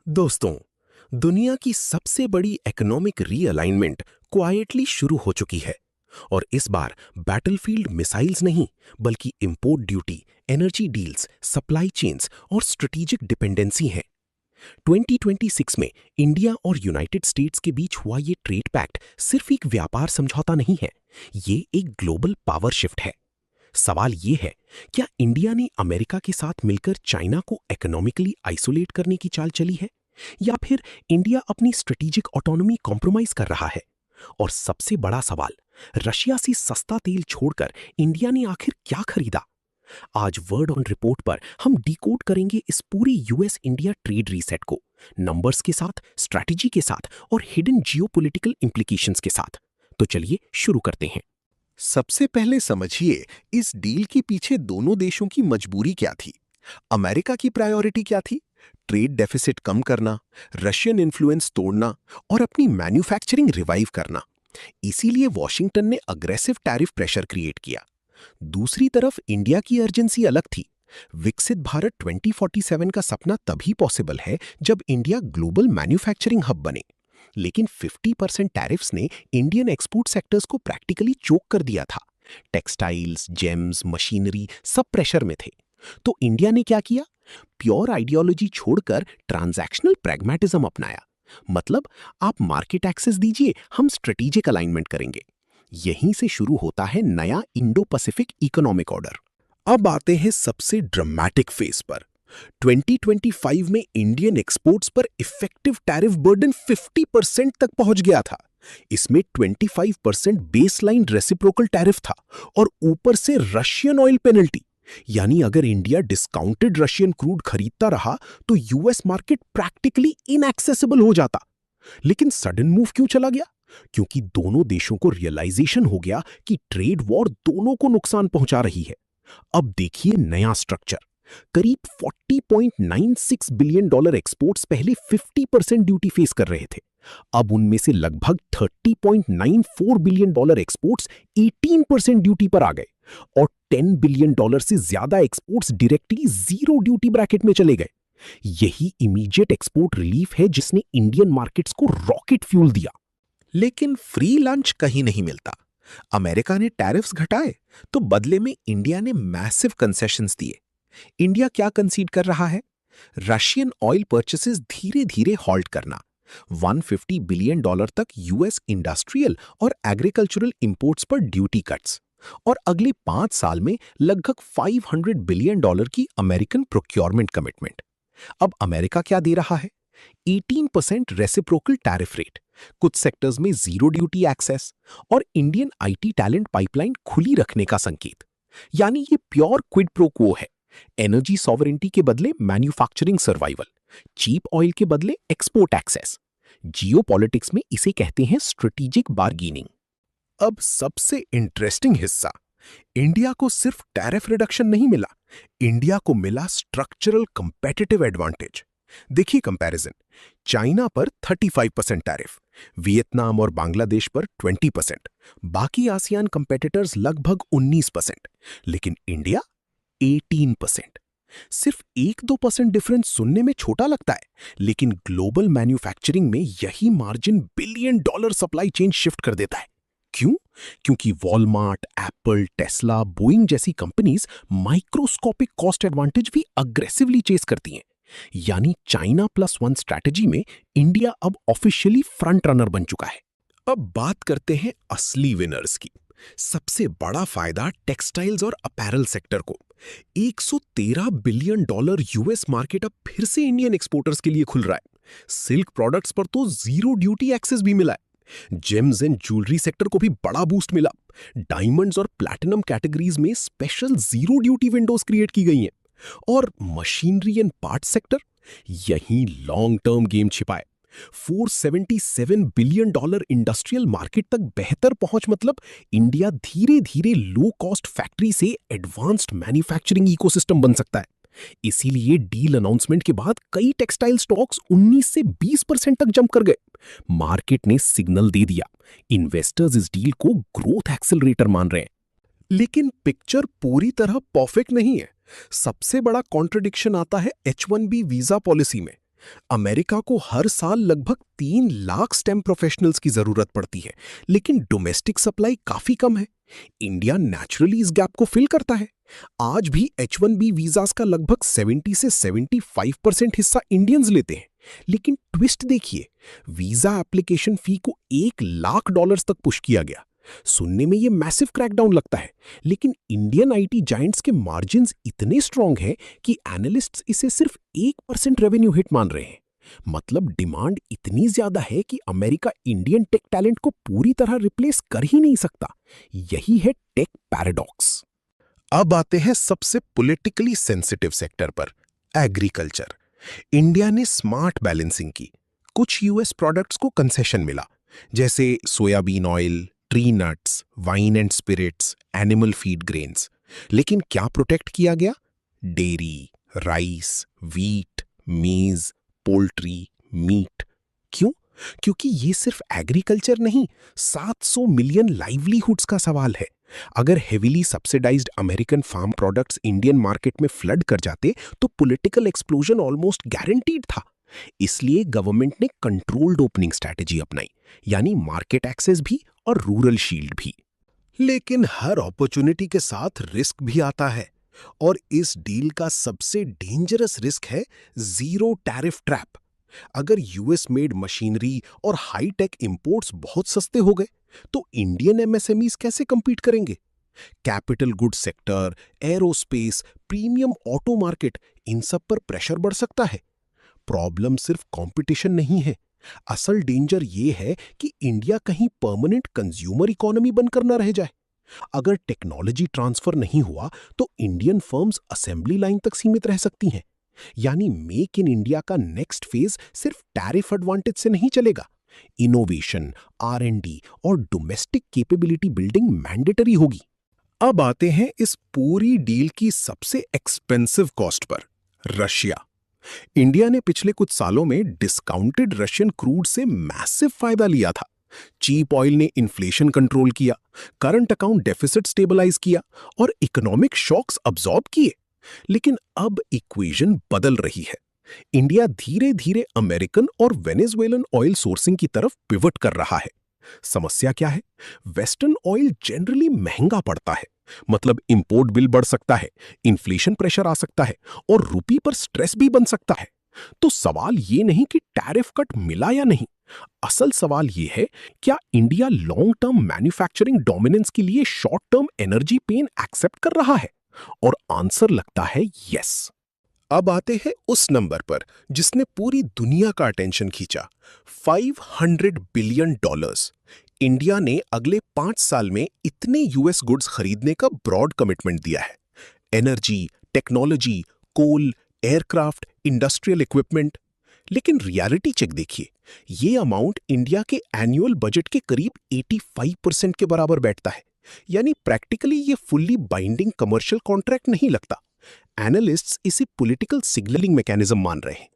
दोस्तों, दुनिया की सबसे बड़ी इकोनॉमिक रीअलाइनमेंट क्वाइटली शुरू हो चुकी है और इस बार बैटलफील्ड मिसाइल्स नहीं बल्कि import duty, energy deals, supply chains और स्ट्रेटेजिक डिपेंडेंसी है। 2026 में इंडिया और यूनाइटेड स्टेट्स के बीच हुआ ये ट्रेड पैक्ट सिर्फ एक व्यापार समझौता नहीं है, ये एक ग्लोबल पावर शिफ्ट है। सवाल ये है, क्या इंडिया ने अमेरिका के साथ मिलकर चाइना को इकोनॉमिकली आइसोलेट करने की चाल चली है या फिर इंडिया अपनी स्ट्रेटेजिक ऑटोनॉमी कॉम्प्रोमाइज कर रहा है? और सबसे बड़ा सवाल, रशिया से सस्ता तेल छोड़कर इंडिया ने आखिर क्या खरीदा? आज वर्ड ऑन रिपोर्ट पर हम डिकोड करेंगे इस पूरी यूएस इंडिया ट्रेड रीसेट को, नंबर्स के साथ, स्ट्रैटेजी के साथ और हिडन जियोपॉलिटिकल इंप्लीकेशंस के साथ। तो चलिए शुरू करते हैं। सबसे पहले समझिए इस डील के पीछे दोनों देशों की मजबूरी क्या थी। अमेरिका की प्रायोरिटी क्या थी? ट्रेड डेफिसिट कम करना, रशियन इन्फ्लुएंस तोड़ना और अपनी मैन्युफैक्चरिंग रिवाइव करना। इसीलिए वॉशिंगटन ने अग्रेसिव टैरिफ प्रेशर क्रिएट किया। दूसरी तरफ इंडिया की अर्जेंसी अलग थी। विकसित भारत 2047 का सपना तभी पॉसिबल है जब इंडिया ग्लोबल मैन्युफैक्चरिंग हब बने। लेकिन 50% टैरिफ्स ने इंडियन एक्सपोर्ट सेक्टर्स को प्रैक्टिकली चोक कर दिया था। टेक्सटाइल्स, जेम्स, मशीनरी सब प्रेशर में थे। तो इंडिया ने क्या किया? प्योर आइडियोलॉजी छोड़कर ट्रांजैक्शनल प्रैग्मेटिज्म अपनाया। मतलब, आप मार्केट एक्सेस दीजिए, हम स्ट्रेटेजिक अलाइनमेंट करेंगे। यहीं से शुरू होता है नया इंडो पैसिफिक इकोनॉमिक ऑर्डर। अब आते हैं सबसे ड्रामेटिक फेज पर। 2025 में इंडियन एक्सपोर्ट्स पर इफेक्टिव टैरिफ बर्डन 50% तक पहुंच गया था। इसमें 25% बेसलाइन रेसिप्रोकल टैरिफ था और ऊपर से रशियन ऑयल पेनल्टी। यानी अगर इंडिया डिस्काउंटेड रशियन क्रूड खरीदता रहा तो यूएस मार्केट प्रैक्टिकली इनएक्सेसिबल हो जाता। लेकिन सडन मूव क्यों चला गया? क्योंकि दोनों देशों को रियलाइजेशन हो गया कि ट्रेड वॉर दोनों को नुकसान पहुंचा रही है। अब देखिए नया स्ट्रक्चर। करीब $40.96 बिलियन एक्सपोर्ट्स पहले 50% ड्यूटी फेस कर रहे थे। अब उनमें से लगभग $30.94 बिलियन एक्सपोर्ट्स 18% ड्यूटी पर आ गए और $10 बिलियन से ज्यादा exports directly zero duty bracket में चले गए। यही इमीडिएट एक्सपोर्ट रिलीफ है जिसने इंडियन मार्केट्स को रॉकेट फ्यूल दिया। लेकिन फ्री लंच कहीं नहीं मिलता। अमेरिका ने टैरिफ्स घटाए तो बदले में इंडिया ने मैसिव कंसेशंस दिए। इंडिया क्या कंसीड कर रहा है? रशियन ऑयल परचेसेस धीरे धीरे हॉल्ट करना, $150 बिलियन तक यूएस इंडस्ट्रियल और एग्रीकल्चरल इंपोर्ट्स पर ड्यूटी कट्स और अगले 5 साल में लगभग $500 बिलियन की अमेरिकन प्रोक्योरमेंट कमिटमेंट। अब अमेरिका क्या दे रहा है? 18% रेसिप्रोकल टैरिफ रेट, कुछ सेक्टर्स में जीरो ड्यूटी एक्सेस और इंडियन आईटी टैलेंट पाइपलाइन खुली रखने का संकेत। यानी ये प्योर क्विड प्रो क्वो है। एनर्जी सॉवरेंटी के बदले मैन्युफैक्चरिंग सर्वाइवल, चीप ऑयल के बदले एक्सपोर्ट एक्सेस। जियोपॉलिटिक्स में इसे कहते हैं स्ट्रेटेजिक बार्गेनिंग। अब सबसे इंटरेस्टिंग हिस्सा, इंडिया को सिर्फ टैरिफ रिडक्शन नहीं मिला, इंडिया को मिला स्ट्रक्चरल कंपेटिटिव एडवांटेज। देखिए कंपैरिजन, चाइना पर 35% टैरिफ, वियतनाम और बांग्लादेश पर 20%, बाकी आसियान कंपेटिटर्स लगभग 19%, लेकिन इंडिया 18%। सिर्फ 1-2% डिफरेंस सुनने में छोटा लगता है, लेकिन ग्लोबल मैन्युफैक्चरिंग में यही margin billion dollar supply chain shift कर देता है। क्यों? क्योंकि वॉलमार्ट, एप्पल, टेस्ला, बोइंग जैसी कंपनीज माइक्रोस्कोपिक कॉस्ट एडवांटेज भी अग्रेसिवली चेस करती हैं। यानी चाइना +1 स्ट्रैटेजी में इंडिया अब ऑफिशियली फ्रंट रनर बन चुका है। अब बात करते हैं असली विनर्स की। सबसे बड़ा फायदा टेक्सटाइल्स और अपैरल सेक्टर को। $113 बिलियन यूएस मार्केट अब फिर से इंडियन एक्सपोर्टर्स के लिए खुल रहा है। सिल्क प्रोडक्ट्स पर तो जीरो ड्यूटी एक्सेस भी मिला है। जेम्स एंड ज्वेलरी सेक्टर को भी बड़ा बूस्ट मिला। डायमंड्स और प्लैटिनम कैटेगरीज में special zero duty Windows create की गई हैं। और मशीनरी एंड पार्ट सेक्टर, यहीं लॉन्ग टर्म गेम छिपा है। $477 बिलियन इंडस्ट्रियल मार्केट तक बेहतर पहुंच, मतलब इंडिया धीरे धीरे लो कॉस्ट फैक्ट्री से एडवांस्ड मैन्युफैक्चरिंग इकोसिस्टम बन सकता है। इसीलिए डील अनाउंसमेंट के बाद कई टेक्सटाइल स्टॉक्स 19 से 20% तक जंप कर गए। मार्केट ने सिग्नल दे दिया, इन्वेस्टर्स इस डील को ग्रोथ एक्सेलरेटर मान रहे हैं। लेकिन पिक्चर पूरी तरह परफेक्ट नहीं है। सबसे बड़ा कॉन्ट्रडिक्शन आता है H1B वीजा पॉलिसी में। अमेरिका को हर साल लगभग 3 लाख स्टेम प्रोफेशनल्स की जरूरत पड़ती है, लेकिन डोमेस्टिक सप्लाई काफी कम है। इंडिया नेचुरली इस गैप को फिल करता है। आज भी H1B वीजास का लगभग 70 से 75% हिस्सा इंडियंस लेते हैं। लेकिन ट्विस्ट देखिए, वीजा एप्लीकेशन फी को $1 लाख तक पुश किया गया। सुनने में ये मैसिव क्रैकडाउन लगता है, लेकिन इंडियन आईटी जायंट्स के मार्जिन्स इतने स्ट्रांग हैं कि एनालिस्ट्स इसे सिर्फ 1% रेवेन्यू हिट मान रहे हैं। मतलब डिमांड इतनी ज्यादा है कि अमेरिका इंडियन टेक टैलेंट को पूरी तरह रिप्लेस कर ही नहीं सकता। यही है टेक पैराडॉक्स। अब आते हैं सबसे पॉलिटिकली सेंसिटिव सेक्टर पर, एग्रीकल्चर। इंडिया ने स्मार्ट बैलेंसिंग की। कुछ यूएस प्रोडक्ट्स को कंसेशन मिला, जैसे soybean oil, tree nuts, wine and spirits, animal feed grains. लेकिन क्या प्रोटेक्ट किया गया? Dairy, rice, wheat, maize, poultry, meat. क्यों? क्योंकि ये सिर्फ एग्रीकल्चर नहीं, 700 मिलियन लाइवलीहुड्स का सवाल है। अगर heavily subsidised American farm products Indian market में फ्लड कर जाते तो पॉलिटिकल एक्सप्लोजन ऑलमोस्ट गारंटीड था। इसलिए गवर्नमेंट ने कंट्रोल्ड ओपनिंग स्ट्रैटेजी अपनाई, यानी मार्केट एक्सेस भी और रूरल शील्ड भी। लेकिन हर अपॉर्चुनिटी के साथ रिस्क भी आता है, और इस डील का सबसे डेंजरस रिस्क है जीरो टैरिफ ट्रैप। अगर यूएस मेड मशीनरी और हाई टेक इंपोर्ट्स बहुत सस्ते हो गए तो इंडियन एमएसएमईज कैसे compete करेंगे? Capital good sector, aerospace, premium auto market, इन सब पर प्रेशर बढ़ सकता है। प्रॉब्लम सिर्फ कंपटीशन नहीं है, असल डेंजर ये है कि इंडिया कहीं परमानेंट कंज्यूमर इकोनॉमी बनकर न रह जाए। अगर टेक्नोलॉजी ट्रांसफर नहीं हुआ तो इंडियन फर्म्स असेंबली लाइन तक सीमित रह सकती हैं। यानी मेक इन इंडिया का नेक्स्ट फेज सिर्फ टैरिफ एडवांटेज से नहीं चलेगा। इनोवेशन, R&D और डोमेस्टिक कैपेबिलिटी बिल्डिंग मैंडेटरी होगी। अब आते हैं इस पूरी डील की सबसे expensive cost per, Russia. India ने पिछले कुछ सालों में डिस्काउंटेड रशियन क्रूड से मैसिव फायदा लिया था। चीप ऑयल ने इन्फ्लेशन कंट्रोल किया, करंट अकाउंट डेफिसिट स्टेबलाइज किया और इकोनॉमिक शॉक्स अब्सॉर्ब किए। लेकिन अब इक्वेशन बदल रही है। इंडिया धीरे धीरे अमेरिकन और वेनेजुएलन ऑयल सोर्सिंग की तरफ पिवट कर रहा है। समस्या क्या है? वेस्टर्न ऑयल जनरली महंगा पड़ता है, मतलब इंपोर्ट बिल बढ़ सकता है, इन्फ्लेशन प्रेशर आ सकता है और रुपये पर स्ट्रेस भी बन सकता है। तो सवाल ये नहीं कि टैरिफ कट मिला या नहीं, असल सवाल ये है, क्या India long term manufacturing dominance के लिए short term energy pain accept कर रहा है? और आंसर लगता है यस। अब आते हैं उस नंबर पर जिसने पूरी दुनिया का अटेंशन खींचा, $500 बिलियन। इंडिया ने अगले 5 साल में इतने यूएस गुड्स खरीदने का ब्रॉड कमिटमेंट दिया है। एनर्जी, टेक्नोलॉजी, कोल, एयरक्राफ्ट, इंडस्ट्रियल इक्विपमेंट। लेकिन रियलिटी चेक देखिए, ये अमाउंट इंडिया के एनुअल बजट के करीब 85% के बराबर बैठता है। यानी प्रैक्टिकली ये फुल्ली बाइंडिंग कमर्शियल कॉन्ट्रैक्ट नहीं लगता। एनालिस्ट्स इसे पॉलिटिकल सिग्नलिंग मैकेनिज्म मान रहे हैं।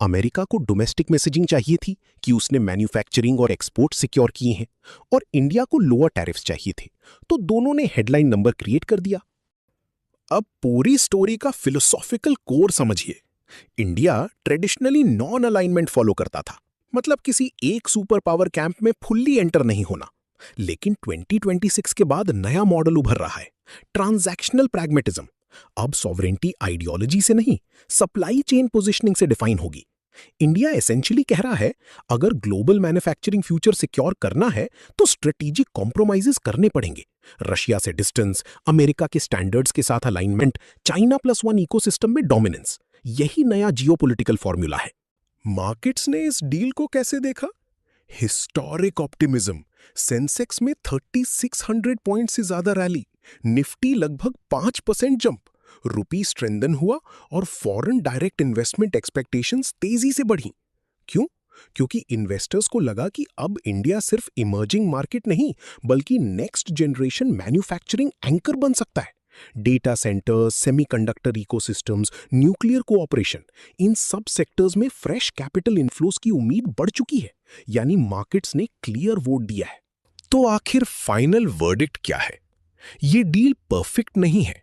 अमेरिका को डोमेस्टिक मैसेजिंग चाहिए थी कि उसने मैन्युफैक्चरिंग और एक्सपोर्ट सिक्योर किए हैं, और इंडिया को लोअर टैरिफ्स चाहिए थे, तो दोनों ने हेडलाइन नंबर क्रिएट कर दिया। अब पूरी स्टोरी का फिलोसॉफिकल कोर समझिए। India traditionally non alignment follow करता था, मतलब किसी एक सुपर पावर कैंप में फुल्ली एंटर नहीं होना। लेकिन 2026 के बाद नया मॉडल उभर रहा है, ट्रांजैक्शनल प्रैग्मेटिज्म। अब सॉवरेंटी आइडियोलॉजी से नहीं, सप्लाई चेन पोजीशनिंग से डिफाइन होगी। इंडिया एसेंशियली कह रहा है, अगर ग्लोबल मैन्युफैक्चरिंग फ्यूचर सिक्योर करना है तो स्ट्रेटेजिक कॉम्प्रोमाइजेस करने पड़ेंगे। रशिया से डिस्टेंस, अमेरिका के स्टैंडर्ड्स के साथ अलाइनमेंट, चाइना +1 इकोसिस्टम में डोमिनेंस, यही नया जियोपॉलिटिकल फॉर्मूला है। मार्केट्स ने इस डील को कैसे देखा? Historic optimism. सेंसेक्स में 3600 पॉइंट से ज्यादा रैली, निफ्टी लगभग 5% जंप, रुपी स्ट्रेंथन हुआ और फॉरेन डायरेक्ट इन्वेस्टमेंट एक्सपेक्टेशंस तेजी से बढ़ी। क्यों? क्योंकि इन्वेस्टर्स को लगा कि अब इंडिया सिर्फ इमर्जिंग मार्केट नहीं, बल्कि नेक्स्ट जनरेशन मैन्युफैक्चरिंग एंकर बन सकता है। Data centres, semiconductor ecosystems, nuclear cooperation, इन सब सेक्टर्स में फ्रेश कैपिटल इनफ्लोस की उम्मीद बढ़ चुकी है। यानी मार्केट्स ने क्लियर वोट दिया है। तो आखिर फाइनल वर्डिक्ट क्या है? ये डील परफेक्ट नहीं है,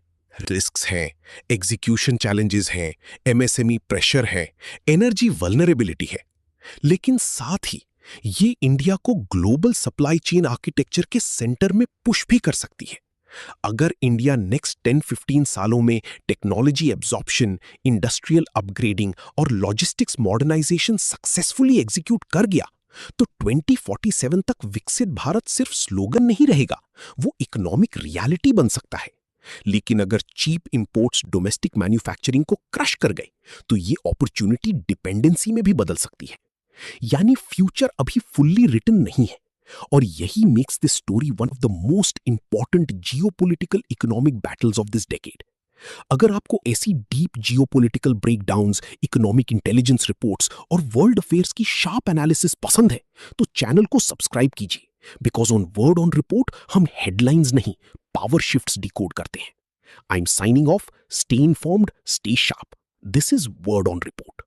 रिस्क्स हैं, एग्जीक्यूशन चैलेंजेस हैं, एमएसएमई प्रेशर है, एनर्जी वल्नरेबिलिटी है, लेकिन साथ ही ये इंडिया को ग्लोबल सप्लाई चेन आर्किटेक्चर के सेंटर में पुश भी कर सकती है। अगर इंडिया नेक्स्ट 10-15 सालों में टेक्नोलॉजी एब्जॉर्प्शन, इंडस्ट्रियल अपग्रेडिंग और लॉजिस्टिक्स मॉडर्नाइजेशन सक्सेसफुली एग्जीक्यूट कर गया, तो 2047 तक विकसित भारत सिर्फ स्लोगन नहीं रहेगा, वो इकोनॉमिक रियलिटी बन सकता है। लेकिन अगर चीप इंपोर्ट्स डोमेस्टिक मैन्युफैक्चरिंग को क्रश कर गए, तो ये अपॉर्चुनिटी डिपेंडेंसी में भी बदल सकती है। यानी फ्यूचर अभी फुल्ली रिटन नहीं है, और यही makes this story one of the most important geopolitical economic battles of this decade. अगर आपको ऐसी deep geopolitical breakdowns, economic intelligence reports और वर्ल्ड अफेयर्स की शार्प एनालिसिस पसंद है, तो चैनल को सब्सक्राइब कीजिए, because on word on report हम हेडलाइंस नहीं, पावर शिफ्ट्स डिकोड करते हैं। I am signing off, stay informed, stay sharp. This is word on report.